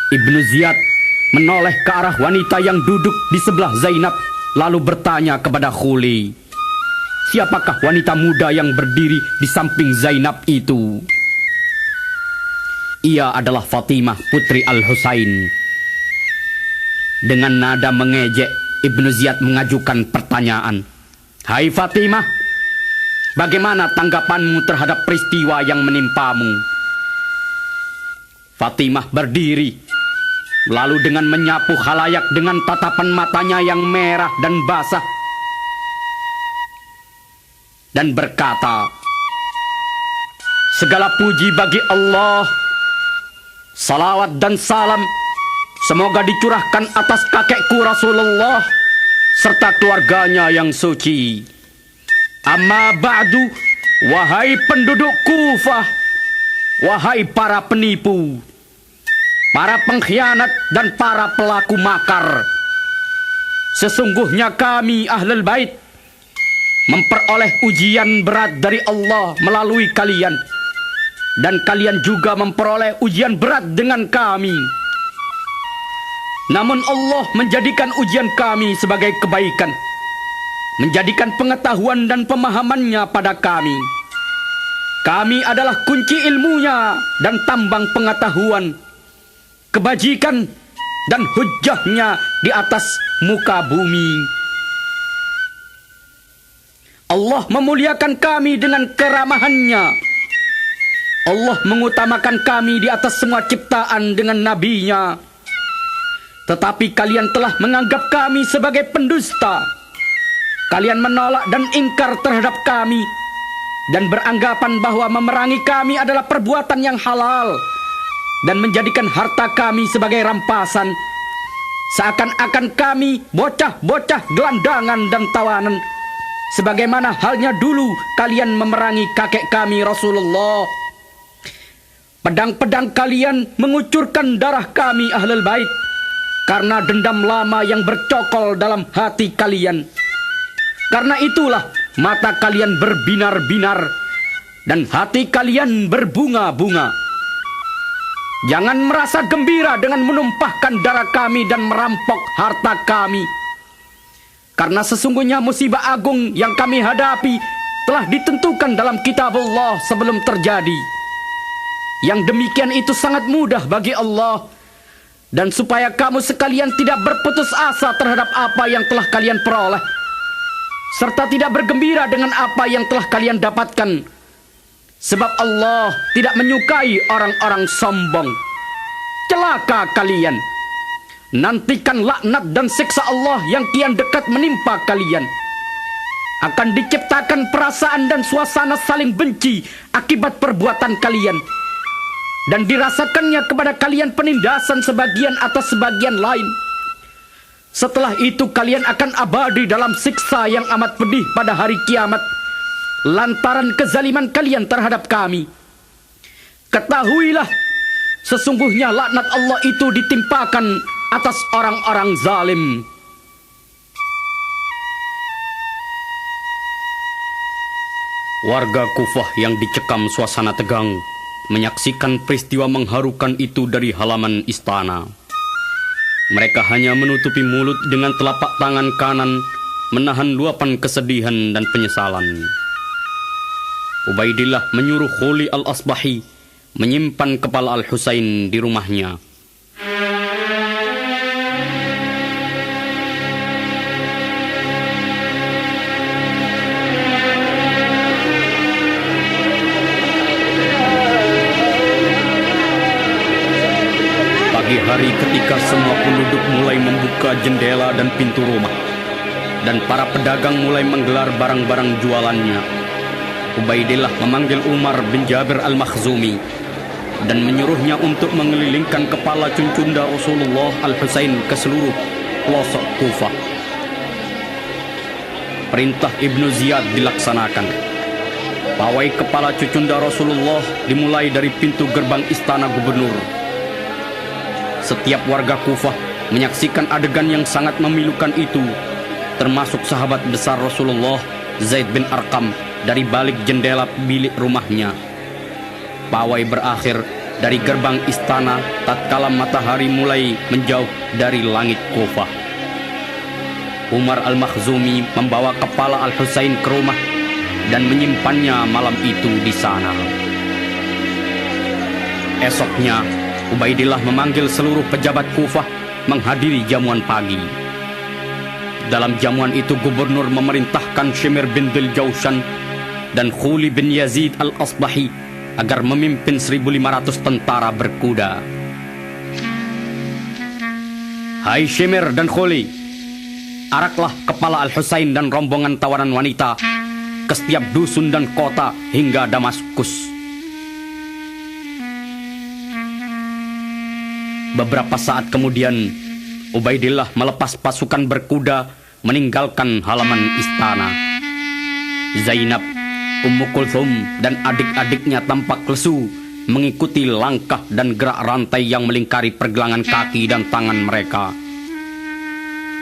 Ibnu Ziyad menoleh ke arah wanita yang duduk di sebelah Zainab, lalu bertanya kepada Khuli, siapakah wanita muda yang berdiri di samping Zainab itu? Ia adalah Fatimah putri Al-Husain. Dengan nada mengejek, Ibnu Ziyad mengajukan pertanyaan. Hai Fatimah, bagaimana tanggapanmu terhadap peristiwa yang menimpamu? Fatimah berdiri, lalu dengan menyapu khalayak dengan tatapan matanya yang merah dan basah, dan berkata, segala puji bagi Allah, salawat dan salam semoga dicurahkan atas kakekku Rasulullah serta keluarganya yang suci. Amma ba'du, wahai penduduk Kufah, wahai para penipu, para pengkhianat dan para pelaku makar, sesungguhnya kami Ahlul Bait memperoleh ujian berat dari Allah melalui kalian, dan kalian juga memperoleh ujian berat dengan kami. Namun Allah menjadikan ujian kami sebagai kebaikan, menjadikan pengetahuan dan pemahamannya pada kami. Kami adalah kunci ilmunya dan tambang pengetahuan, kebajikan dan hujjahnya di atas muka bumi. Allah memuliakan kami dengan keramahannya. Allah mengutamakan kami di atas semua ciptaan dengan nabinya. Tetapi kalian telah menganggap kami sebagai pendusta. Kalian menolak dan ingkar terhadap kami, dan beranggapan bahwa memerangi kami adalah perbuatan yang halal, dan menjadikan harta kami sebagai rampasan, seakan-akan kami bocah-bocah gelandangan dan tawanan, sebagaimana halnya dulu kalian memerangi kakek kami Rasulullah. Pedang-pedang kalian mengucurkan darah kami Ahlul Bait karena dendam lama yang bercokol dalam hati kalian. Karena itulah mata kalian berbinar-binar dan hati kalian berbunga-bunga. Jangan merasa gembira dengan menumpahkan darah kami dan merampok harta kami, karena sesungguhnya musibah agung yang kami hadapi telah ditentukan dalam kitab Allah sebelum terjadi. Yang demikian itu sangat mudah bagi Allah. Dan supaya kamu sekalian tidak berputus asa terhadap apa yang telah kalian peroleh, serta tidak bergembira dengan apa yang telah kalian dapatkan, sebab Allah tidak menyukai orang-orang sombong. Celaka kalian! Nantikan laknat dan siksa Allah yang kian dekat menimpa kalian. Akan diciptakan perasaan dan suasana saling benci akibat perbuatan kalian, dan dirasakannya kepada kalian penindasan sebagian atas sebagian lain. Setelah itu kalian akan abadi dalam siksa yang amat pedih pada hari kiamat, lantaran kezaliman kalian terhadap kami. Ketahuilah, sesungguhnya laknat Allah itu ditimpakan atas orang-orang zalim. Warga Kufah yang dicekam suasana tegang menyaksikan peristiwa mengharukan itu dari halaman istana. Mereka hanya menutupi mulut dengan telapak tangan kanan, menahan luapan kesedihan dan penyesalan. Ubaidillah menyuruh Khuli al-Asbahi menyimpan kepala Al-Husain di rumahnya. Pagi hari ketika semua penduduk mulai membuka jendela dan pintu rumah, dan para pedagang mulai menggelar barang-barang jualannya, Ubaidillah memanggil Umar bin Jabir al-Makhzumi dan menyuruhnya untuk mengelilingkan kepala cuncunda Rasulullah Al-Husain ke seluruh pelosok Kufah. Perintah Ibnu Ziyad dilaksanakan. Pawai kepala cucunda Rasulullah dimulai dari pintu gerbang istana gubernur. Setiap warga Kufah menyaksikan adegan yang sangat memilukan itu, termasuk sahabat besar Rasulullah Zaid bin Arqam dari balik jendela bilik rumahnya. Pawai berakhir dari gerbang istana tatkala matahari mulai menjauh dari langit Kufah. Umar al-Makhzumi membawa kepala Al-Husain ke rumah dan menyimpannya malam itu di sana. Esoknya, Ubaidillah memanggil seluruh pejabat Kufah menghadiri jamuan pagi. Dalam jamuan itu gubernur memerintahkan Shimir bin Dhil Jawshan dan Khuli bin Yazid al-Asbahi agar memimpin 1.500 tentara berkuda. Hai Shimir dan Khuli, araklah kepala Al-Husain dan rombongan tawanan wanita ke setiap dusun dan kota hingga Damaskus. Beberapa saat kemudian, Ubaidillah melepas pasukan berkuda meninggalkan halaman istana. Zainab, Ummu Kulthum, dan adik-adiknya tampak lesu mengikuti langkah dan gerak rantai yang melingkari pergelangan kaki dan tangan mereka.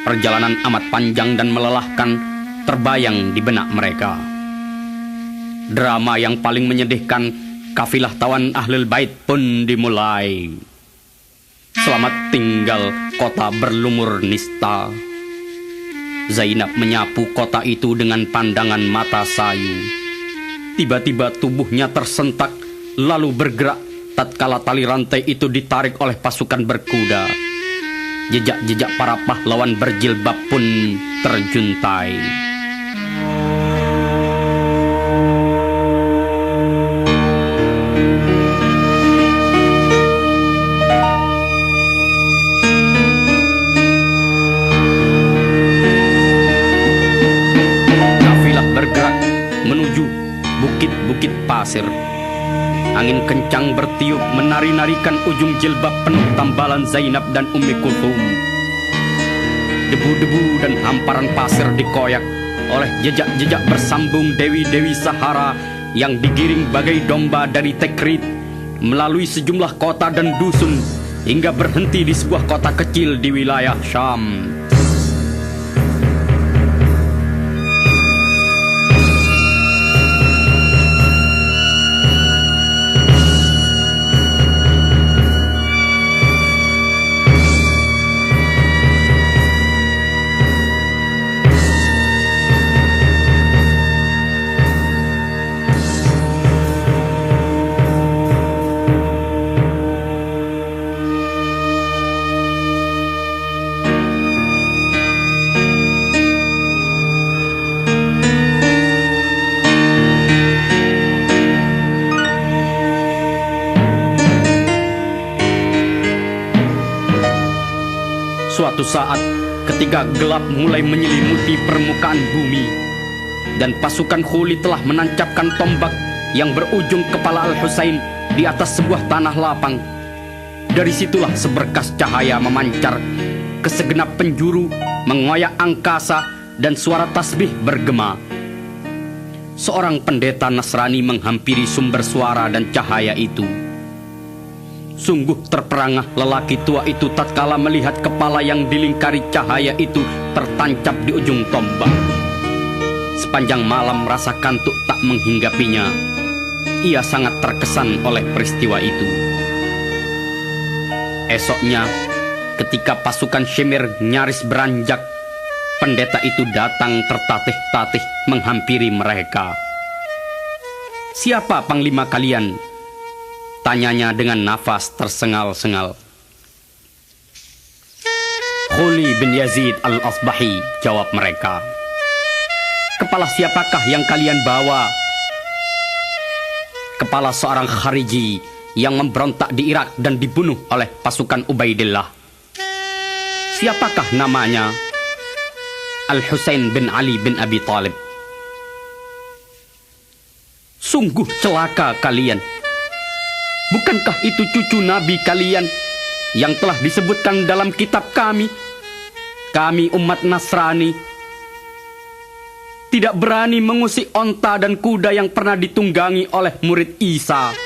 Perjalanan amat panjang dan melelahkan terbayang di benak mereka. Drama yang paling menyedihkan, kafilah tawan Ahlul Bait pun dimulai. Selamat tinggal kota berlumur nista. Zainab menyapu kota itu dengan pandangan mata sayu. Tiba-tiba tubuhnya tersentak lalu bergerak tatkala tali rantai itu ditarik oleh pasukan berkuda. Jejak-jejak para pahlawan berjilbab pun terjuntai. Kafilah bergerak menuju bukit-bukit pasir. Angin kencang bertiup menari-narikan ujung jilbab penuh tambalan Zainab dan Ummi Kulthum. Debu-debu dan hamparan pasir dikoyak oleh jejak-jejak bersambung dewi-dewi Sahara yang digiring bagai domba dari Tikrit melalui sejumlah kota dan dusun hingga berhenti di sebuah kota kecil di wilayah Syam. Suatu saat, ketika gelap mulai menyelimuti permukaan bumi dan pasukan Khuli telah menancapkan tombak yang berujung kepala Al-Husain di atas sebuah tanah lapang, dari situlah seberkas cahaya memancar ke segenap penjuru, mengoyak angkasa dan suara tasbih bergema. Seorang pendeta Nasrani menghampiri sumber suara dan cahaya itu. Sungguh terperangah lelaki tua itu tatkala melihat kepala yang dilingkari cahaya itu tertancap di ujung tombak. Sepanjang malam rasa kantuk tak menghinggapinya. Ia sangat terkesan oleh peristiwa itu. Esoknya, ketika pasukan Shimir nyaris beranjak, pendeta itu datang tertatih-tatih menghampiri mereka. "Siapa panglima kalian?" tanyanya dengan nafas tersengal-sengal. "Khuli bin Yazid al-Asbahi," jawab mereka. "Kepala siapakah yang kalian bawa?" "Kepala seorang Khariji yang memberontak di Irak dan dibunuh oleh pasukan Ubaidillah." "Siapakah namanya?" "Al-Husain bin Ali bin Abi Thalib." "Sungguh celaka kalian. Bukankah itu cucu Nabi kalian yang telah disebutkan dalam kitab kami? Kami umat Nasrani tidak berani mengusik onta dan kuda yang pernah ditunggangi oleh murid Isa.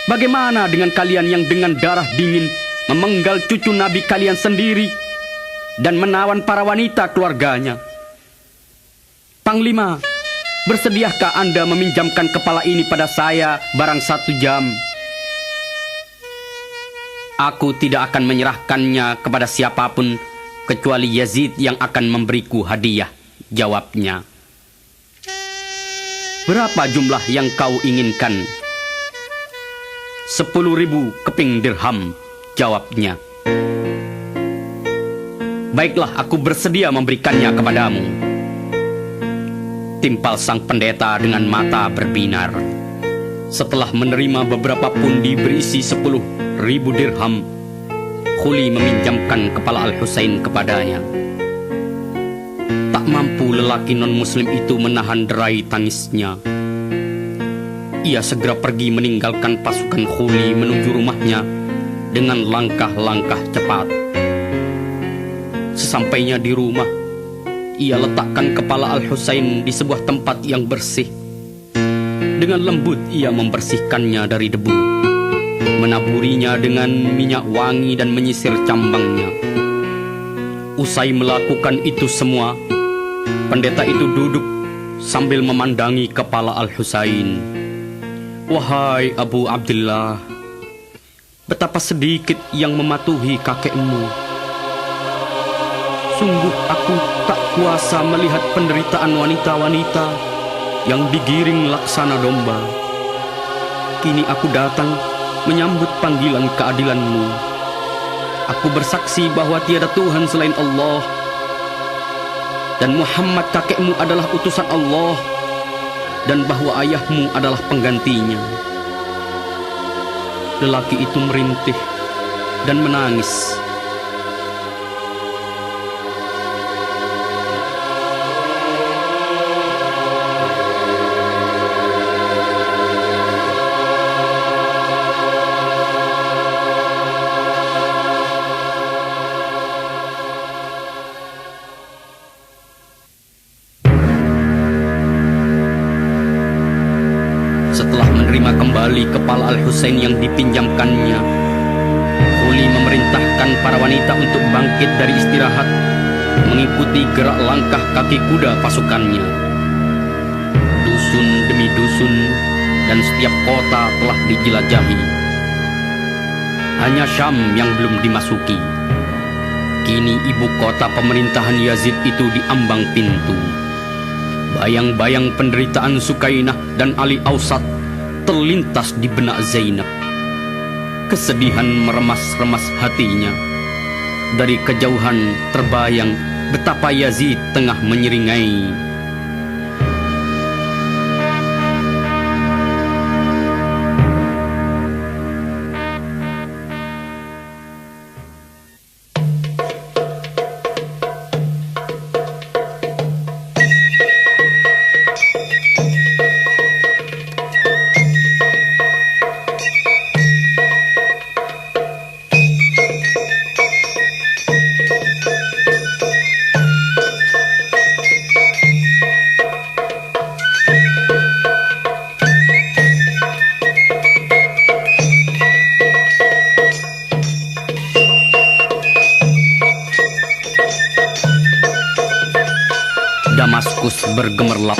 Bagaimana dengan kalian yang dengan darah dingin memenggal cucu Nabi kalian sendiri dan menawan para wanita keluarganya? Panglima, bersediakah Anda meminjamkan kepala ini pada saya barang 1 jam? Aku tidak akan menyerahkannya kepada siapapun kecuali Yazid yang akan memberiku hadiah, jawabnya. Berapa jumlah yang kau inginkan? 10.000 keping dirham, jawabnya. Baiklah, aku bersedia memberikannya kepadamu. Timpal sang pendeta dengan mata berbinar. Setelah menerima beberapa pundi berisi 10.000 dirham, Khuli meminjamkan kepala Al-Husain kepadanya. Tak mampu lelaki non-muslim itu menahan derai tangisnya. Ia segera pergi meninggalkan pasukan Khuli menuju rumahnya dengan langkah-langkah cepat. Sesampainya di rumah, ia letakkan kepala Al-Husain di sebuah tempat yang bersih. Dengan lembut ia membersihkannya dari debu, menaburinya dengan minyak wangi dan menyisir cambangnya. Usai melakukan itu semua, pendeta itu duduk sambil memandangi kepala Al-Husain. Wahai Abu Abdillah, betapa sedikit yang mematuhi kakekmu. Sungguh aku tak kuasa melihat penderitaan wanita-wanita yang digiring laksana domba. Kini aku datang menyambut panggilan keadilanmu. Aku bersaksi bahwa tiada Tuhan selain Allah, dan Muhammad kakekmu adalah utusan Allah, dan bahwa ayahmu adalah penggantinya. Lelaki itu merintih dan menangis. Setelah menerima kembali kepala Al-Husain yang dipinjamkannya, Khuli memerintahkan para wanita untuk bangkit dari istirahat, mengikuti gerak langkah kaki kuda pasukannya. Dusun demi dusun dan setiap kota telah dijelajahi. Hanya Syam yang belum dimasuki. Kini ibu kota pemerintahan Yazid itu di ambang pintu. Bayang-bayang penderitaan Sukainah dan Ali Ausat terlintas di benak Zainab. Kesedihan meremas-remas hatinya. Dari kejauhan terbayang betapa Yazid tengah menyeringai. Damaskus bergemerlap,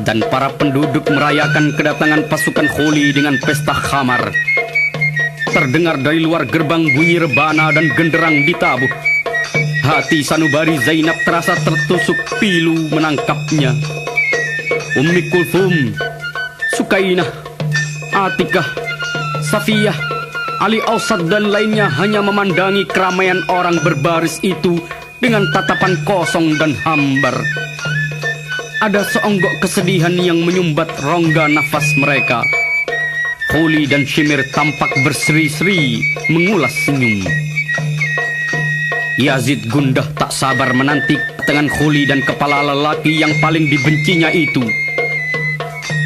dan para penduduk merayakan kedatangan pasukan Khuli dengan pesta khamar. Terdengar dari luar gerbang bunyi rebana dan genderang ditabuh. Hati sanubari Zainab terasa tertusuk pilu menangkapnya. Ummi Kulthum, Sukainah, Atikah, Safiyah, Ali Ausad dan lainnya hanya memandangi keramaian orang berbaris itu dengan tatapan kosong dan hambar. Ada seonggok kesedihan yang menyumbat rongga nafas mereka. Khuli dan Shimir tampak berseri-seri mengulas senyum. Yazid gundah tak sabar menanti kedatangan Khuli dan kepala lelaki yang paling dibencinya itu.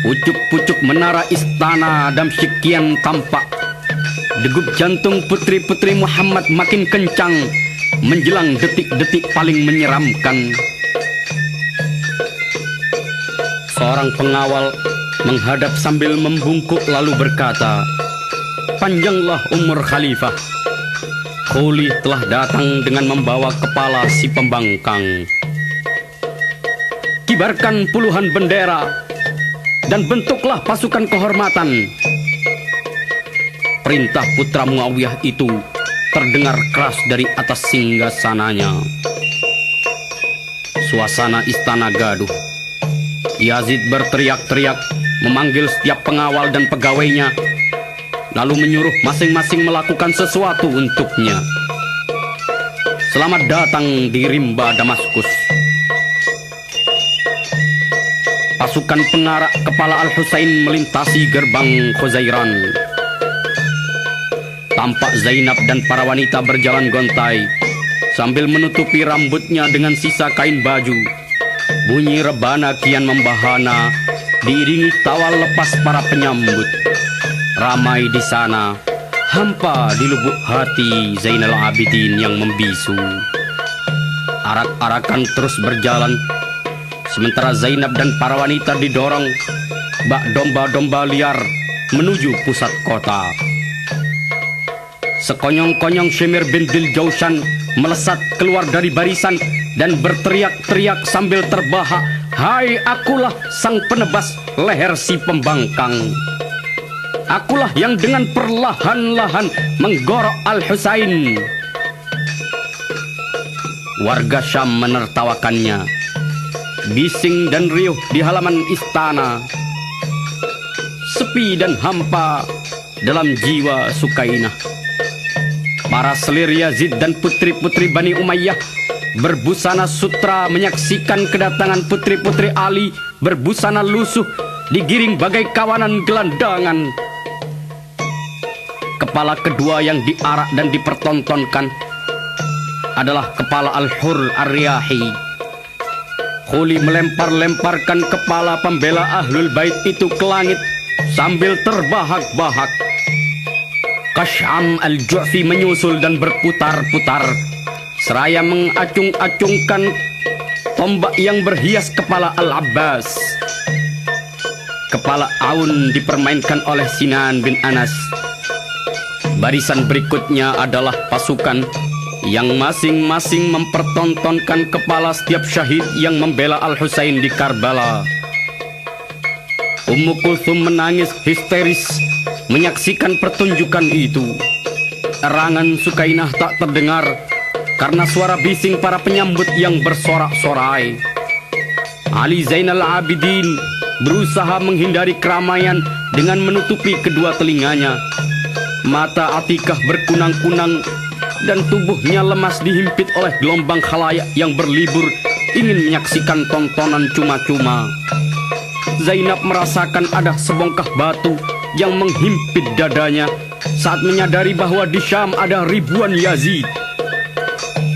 Pucuk-pucuk menara istana Damsyik tampak. Degup jantung putri-putri Muhammad makin kencang menjelang detik-detik paling menyeramkan. Seorang pengawal menghadap sambil membungkuk lalu berkata, "Panjanglah umur Khalifah." Khuli telah datang dengan membawa kepala si pembangkang. Kibarkan puluhan bendera dan bentuklah pasukan kehormatan. perintah putra Muawiyah itu terdengar keras dari atas singgasananya. Suasana istana gaduh. Yazid berteriak-teriak memanggil setiap pengawal dan pegawainya, lalu menyuruh masing-masing melakukan sesuatu untuknya. Selamat datang di rimba Damaskus. Pasukan pengarak kepala Al-Husain melintasi gerbang Khuzairan. Tampak Zainab dan para wanita berjalan gontai sambil menutupi rambutnya dengan sisa kain baju. Bunyi rebana kian membahana, diiringi tawa lepas para penyambut. Ramai di sana, hampa di lubuk hati Zainal Abidin yang membisu. Arak-arakan terus berjalan, sementara Zainab dan para wanita didorong bak domba-domba liar menuju pusat kota. Sekonyong-konyong Shemir bin Diljawshan melesat keluar dari barisan dan berteriak-teriak sambil terbahak, "Hai, akulah sang penebas leher si pembangkang. Akulah yang dengan perlahan-lahan menggorok Al-Husain." Warga Syam menertawakannya. Bising dan riuh di halaman istana. Sepi dan hampa dalam jiwa Sukainah. Para selir Yazid dan putri-putri Bani Umayyah berbusana sutra menyaksikan kedatangan putri-putri Ali berbusana lusuh digiring bagai kawanan gelandangan. Kepala kedua yang diarak dan dipertontonkan adalah kepala Al-Hur Ar-Riyahi. Khuli melempar-lemparkan kepala pembela Ahlul Bait itu ke langit sambil terbahak-bahak. Kash'am Al-Ju'fi menyusul dan berputar-putar seraya mengacung-acungkan tombak yang berhias kepala Al-Abbas. Kepala Aun dipermainkan oleh Sinan bin Anas. Barisan berikutnya adalah pasukan yang masing-masing mempertontonkan kepala setiap syahid yang membela Al-Husain di Karbala. Ummu Kulthum menangis histeris menyaksikan pertunjukan itu. Erangan Sukainah tak terdengar karena suara bising para penyambut yang bersorak-sorai. Ali Zainal Abidin berusaha menghindari keramaian dengan menutupi kedua telinganya. Mata Atikah berkunang-kunang dan tubuhnya lemas dihimpit oleh gelombang khalayak yang berlibur ingin menyaksikan tontonan cuma-cuma. Zainab merasakan ada sebongkah batu yang menghimpit dadanya saat menyadari bahwa di Syam ada ribuan Yazid.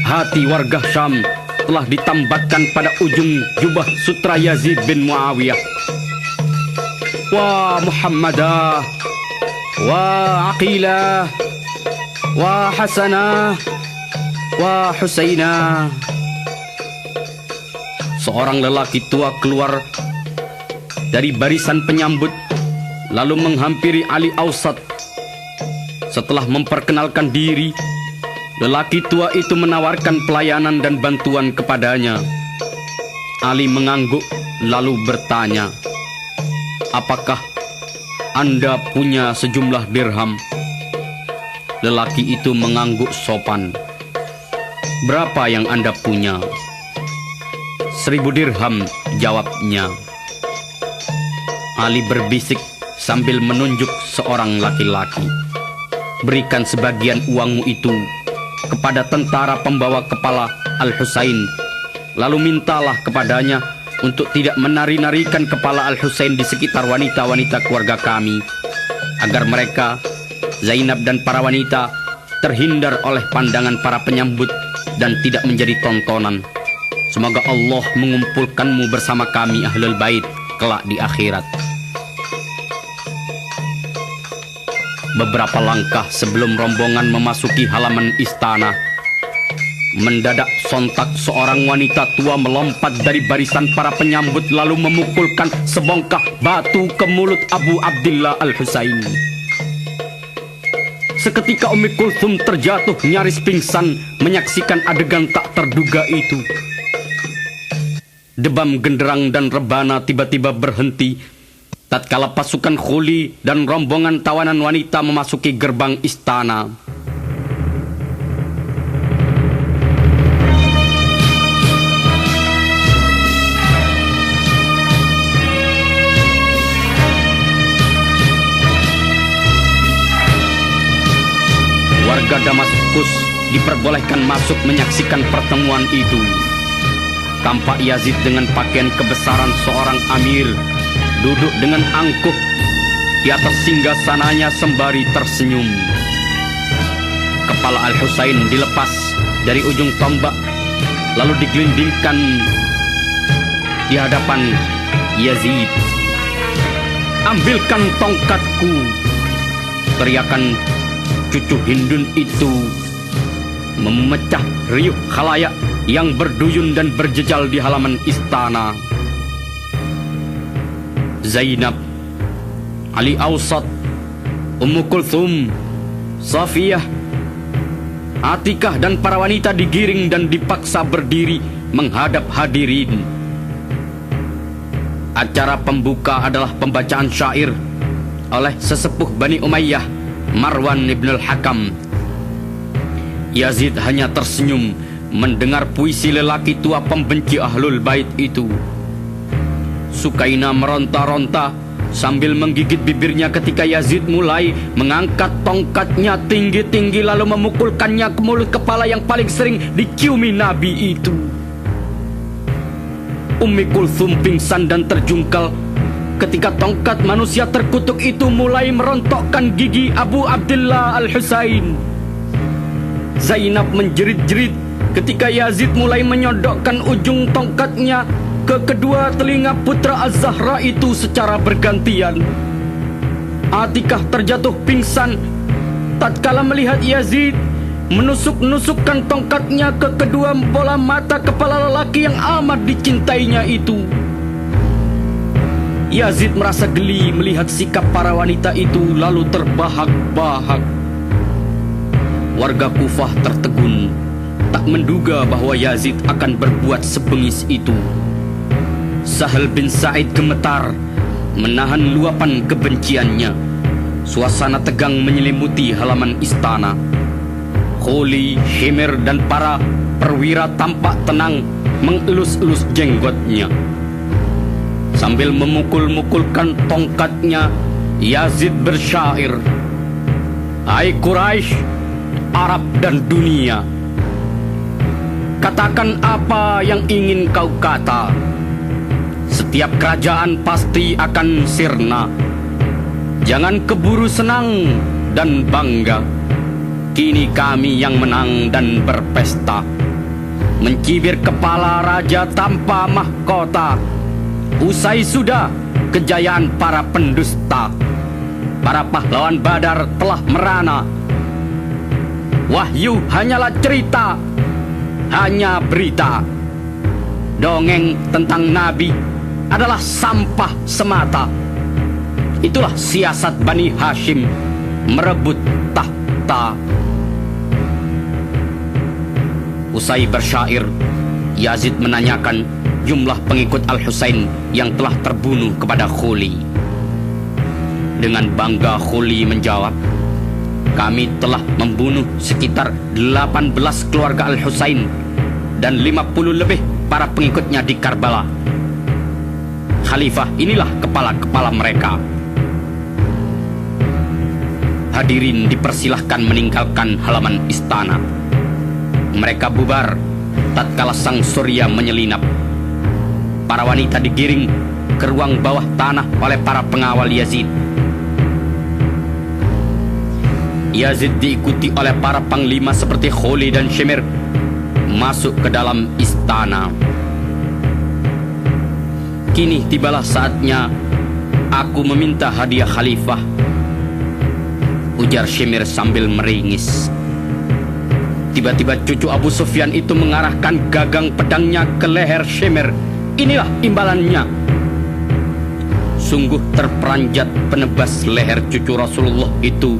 Hati warga Syam telah ditambatkan pada ujung jubah sutra Yazid bin Muawiyah. Wa Muhammadah, wa Aqilah, wa Hasanah, wa Husainah. Seorang lelaki tua keluar dari barisan penyambut lalu menghampiri Ali Ausat. Setelah memperkenalkan diri, lelaki tua itu menawarkan pelayanan dan bantuan kepadanya. Ali mengangguk lalu bertanya, "Apakah Anda punya sejumlah dirham?" Lelaki itu mengangguk sopan. "Berapa yang Anda punya?" 1000 dirham, jawabnya. Ali berbisik sambil menunjuk seorang laki-laki. "Berikan sebagian uangmu itu kepada tentara pembawa kepala Al-Husain. Lalu mintalah kepadanya untuk tidak menari-narikan kepala Al-Husain di sekitar wanita-wanita keluarga kami, agar mereka, Zainab dan para wanita, terhindar oleh pandangan para penyambut dan tidak menjadi tontonan. Semoga Allah mengumpulkanmu bersama kami Ahlul Bait kelak di akhirat." Beberapa langkah sebelum rombongan memasuki halaman istana, mendadak sontak seorang wanita tua melompat dari barisan para penyambut lalu memukulkan sebongkah batu ke mulut Abu Abdillah Al-Husain. Seketika Ummi Kulthum terjatuh nyaris pingsan menyaksikan adegan tak terduga itu. Debam genderang dan rebana tiba-tiba berhenti, tatkala pasukan Khuli dan rombongan tawanan wanita memasuki gerbang istana. Warga Damaskus diperbolehkan masuk menyaksikan pertemuan itu. Tampak Yazid dengan pakaian kebesaran seorang amir, duduk dengan angkuh di atas singgasananya sembari tersenyum. Kepala Al-Husain dilepas dari ujung tombak, lalu digelindingkan di hadapan Yazid. "Ambilkan tongkatku!" teriakan cucu Hindun itu memecah riuh khalayak yang berduyun dan berjejal di halaman istana. Zainab, Ali Ausat, Ummu Kulthum, Safiyah, Atikah dan para wanita digiring dan dipaksa berdiri menghadap hadirin. Acara pembuka adalah pembacaan syair oleh sesepuh Bani Umayyah, Marwan ibn al-Hakam. Yazid hanya tersenyum mendengar puisi lelaki tua pembenci Ahlul Bait itu. Sukaina meronta-ronta sambil menggigit bibirnya ketika Yazid mulai mengangkat tongkatnya tinggi-tinggi lalu memukulkannya ke mulut kepala yang paling sering diciumi Nabi itu. Ummi Kulthum pingsan dan terjungkal ketika tongkat manusia terkutuk itu mulai merontokkan gigi Abu Abdullah Al-Husain. Zainab menjerit-jerit ketika Yazid mulai menyodokkan ujung tongkatnya ke kedua telinga putra Az-Zahra itu secara bergantian. Atikah terjatuh pingsan tatkala melihat Yazid menusuk-nusukkan tongkatnya ke kedua bola mata kepala lelaki yang amat dicintainya itu. Yazid merasa geli melihat sikap para wanita itu lalu terbahak-bahak. Warga Kufah tertegun, tak menduga bahwa Yazid akan berbuat sebengis itu. Sahal bin Sa'id gemetar menahan luapan kebenciannya. Suasana tegang menyelimuti halaman istana. Khuli, Himir dan para perwira tampak tenang mengelus-elus jenggotnya. Sambil memukul-mukulkan tongkatnya, Yazid bersyair, "Hai Quraisy, Arab dan dunia, katakan apa yang ingin kau kata. Setiap kerajaan pasti akan sirna. Jangan keburu senang dan bangga. Kini kami yang menang dan berpesta. Mencibir kepala raja tanpa mahkota. Usai sudah kejayaan para pendusta. Para pahlawan Badar telah merana. Wahyu hanyalah cerita, hanya berita. Dongeng tentang Nabi adalah sampah semata. Itulah siasat Bani Hashim merebut tahta." Usai bersyair, Yazid menanyakan jumlah pengikut Al-Husain yang telah terbunuh kepada Khuli. Dengan bangga Khuli menjawab, "Kami telah membunuh sekitar 18 keluarga Al-Husain dan 50 lebih para pengikutnya di Karbala. Khalifah inilah kepala-kepala mereka." Hadirin dipersilahkan meninggalkan halaman istana. Mereka bubar tatkala sang surya menyelinap. Para wanita digiring ke ruang bawah tanah oleh para pengawal Yazid. Yazid diikuti oleh para panglima seperti Khuli dan Shimir masuk ke dalam istana. "Kini tibalah saatnya aku meminta hadiah khalifah," ujar Shimir sambil meringis. Tiba-tiba cucu Abu Sufyan itu mengarahkan gagang pedangnya ke leher Shimir. Inilah imbalannya. Sungguh terperanjat penebas leher cucu Rasulullah itu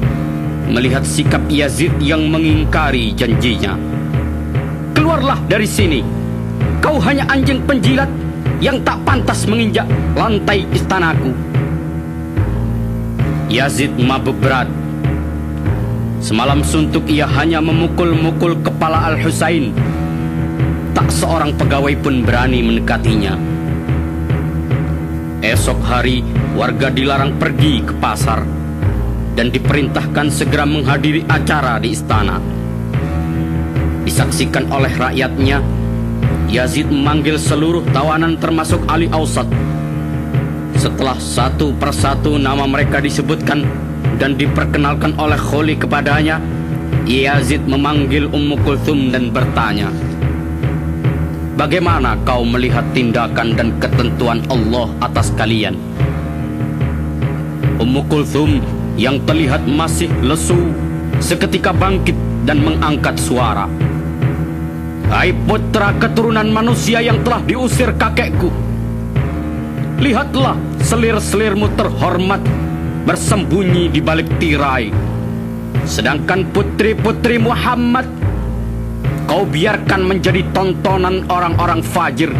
melihat sikap Yazid yang mengingkari janjinya. "Keluarlah dari sini. Kau hanya anjing penjilat yang tak pantas menginjak lantai istanaku." Yazid mabuk berat. Semalam suntuk ia hanya memukul-mukul kepala Al-Husain. Tak seorang pegawai pun berani mendekatinya. Esok hari warga dilarang pergi ke pasar dan diperintahkan segera menghadiri acara di istana. Disaksikan oleh rakyatnya, Yazid memanggil seluruh tawanan termasuk Ali Ausat. Setelah satu persatu nama mereka disebutkan dan diperkenalkan oleh Kholi kepadanya, Yazid memanggil Ummu Kulthum dan bertanya, "Bagaimana kau melihat tindakan dan ketentuan Allah atas kalian?" Ummu Kulthum yang terlihat masih lesu seketika bangkit dan mengangkat suara, "Hai putra keturunan manusia yang telah diusir kakekku, lihatlah selir-selirmu terhormat bersembunyi di balik tirai. Sedangkan putri-putri Muhammad kau biarkan menjadi tontonan orang-orang fajir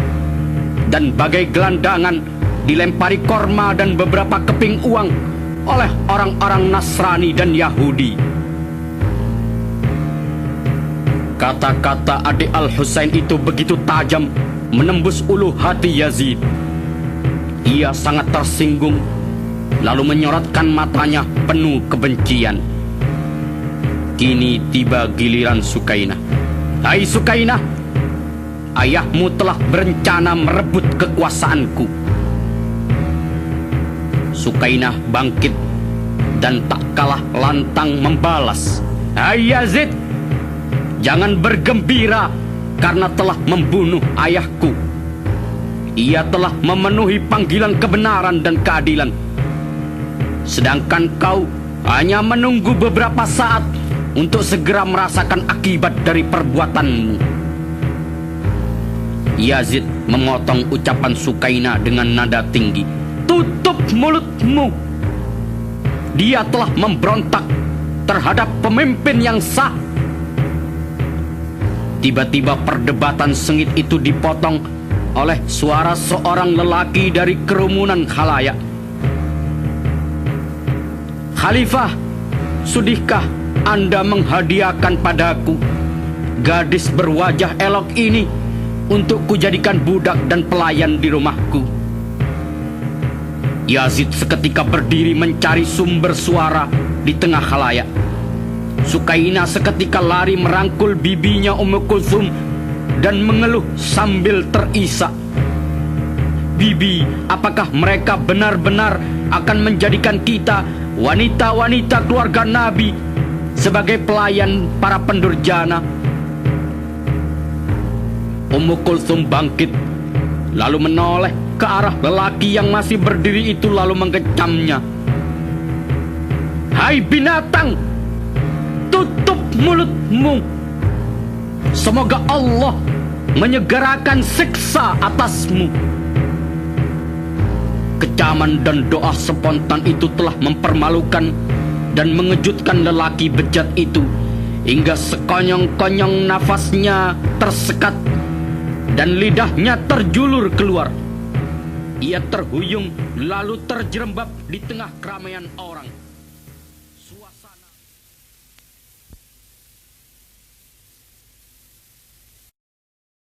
dan bagai gelandangan dilempari korma dan beberapa keping uang oleh orang-orang Nasrani dan Yahudi." Kata-kata adik Al-Husain itu begitu tajam menembus ulu hati Yazid. Ia sangat tersinggung, lalu menyorotkan matanya penuh kebencian. Kini tiba giliran Sukainah. "Hai Sukainah, ayahmu telah berencana merebut kekuasaanku." Sukainah bangkit dan tak kalah lantang membalas, "Hai Yazid, jangan bergembira karena telah membunuh ayahku. Ia telah memenuhi panggilan kebenaran dan keadilan. Sedangkan kau hanya menunggu beberapa saat untuk segera merasakan akibat dari perbuatanmu." Yazid memotong ucapan Sukainah dengan nada tinggi, "Tutup mulutmu. Dia telah memberontak terhadap pemimpin yang sah." Tiba-tiba perdebatan sengit itu dipotong oleh suara seorang lelaki dari kerumunan khalayak. "Khalifah, sudihkah Anda menghadiahkan padaku gadis berwajah elok ini untuk kujadikan budak dan pelayan di rumahku?" Yazid seketika berdiri mencari sumber suara di tengah khalayak. Sukainah seketika lari merangkul bibinya Ummu Kulthum dan mengeluh sambil terisak, "Bibi, apakah mereka benar-benar akan menjadikan kita, wanita-wanita keluarga Nabi, sebagai pelayan para pendurjana?" Ummu Kulthum bangkit, lalu menoleh ke arah lelaki yang masih berdiri itu lalu mengecamnya, "Hai binatang, tutup mulutmu. Semoga Allah menyegerakan siksa atasmu." Kecaman dan doa spontan itu telah mempermalukan dan mengejutkan lelaki bejat itu hingga sekonyong-konyong nafasnya tersekat dan lidahnya terjulur keluar. Ia terhuyung lalu terjerembab di tengah keramaian orang.